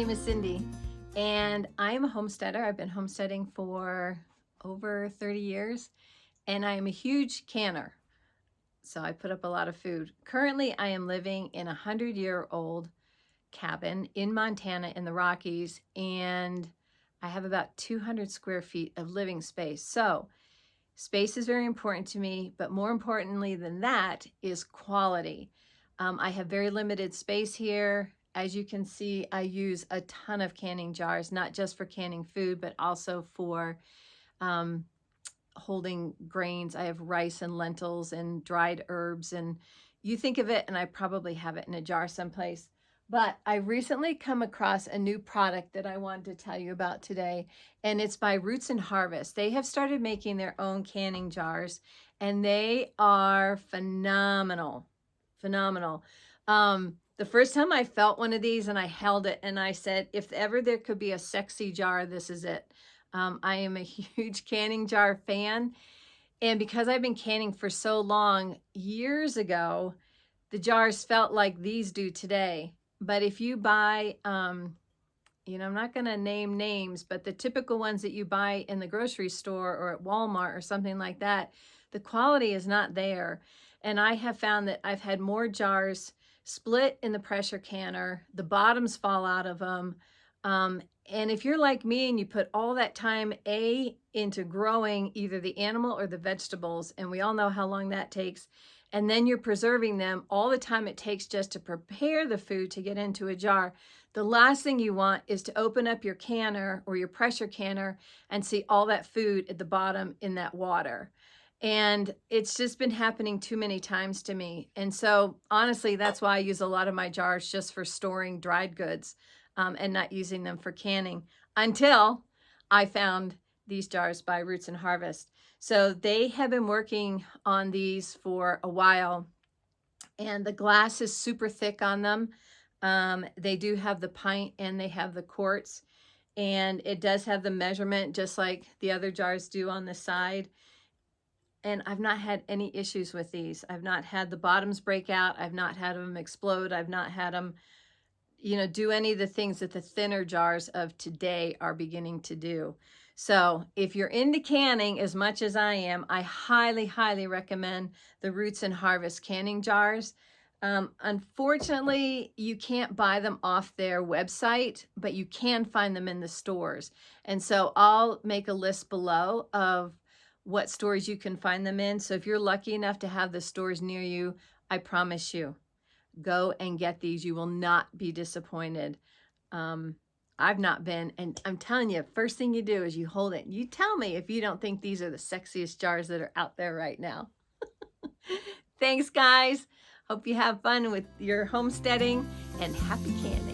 name is Cindy, and I am a homesteader. I've been homesteading for over 30 years, and I am a huge canner. So I put up a lot of food. Currently, I am living in a 100-year-old cabin in Montana in the Rockies, and I have about 200 square feet of living space. So space is very important to me, but more importantly than that is quality. I have very limited space here. As you can see, I use a ton of canning jars, not just for canning food, but also for holding grains. I have rice and lentils and dried herbs, and you think of it, and I probably have it in a jar someplace. But I recently come across a new product that I wanted to tell you about today, and it's by Roots and Harvest. They have started making their own canning jars, and they are phenomenal, phenomenal. The first time I felt one of these and I held it and I said, if ever there could be a sexy jar, this is it. I am a huge canning jar fan. And because I've been canning for so long, years ago, the jars felt like these do today. But if you buy, I'm not going to name names, but the typical ones that you buy in the grocery store or at Walmart or something like that, the quality is not there. And I have found that I've had more jars split in the pressure canner, the bottoms fall out of them. And if you're like me and you put all that time into growing either the animal or the vegetables, and we all know how long that takes, and then you're preserving them, all the time it takes just to prepare the food to get into a jar, the last thing you want is to open up your canner or your pressure canner and see all that food at the bottom in that water. And it's just been happening too many times to me. And so honestly, that's why I use a lot of my jars just for storing dried goods and not using them for canning until I found these jars by Roots and Harvest. So they have been working on these for a while, and the glass is super thick on them. They do have the pint and they have the quarts, and it does have the measurement just like the other jars do on the side. And I've not had any issues with these. I've not had the bottoms break out. I've not had them explode. I've not had them, do any of the things that the thinner jars of today are beginning to do. So if you're into canning as much as I am, I highly, highly recommend the Roots and Harvest canning jars. Unfortunately, you can't buy them off their website, but you can find them in the stores. And so I'll make a list below of what stores you can find them in. So if you're lucky enough to have the stores near you, I promise you, go and get these. You will not be disappointed. I've not been, and I'm telling you, first thing you do is you hold it. You tell me if you don't think these are the sexiest jars that are out there right now. Thanks, guys. Hope you have fun with your homesteading, and happy canning.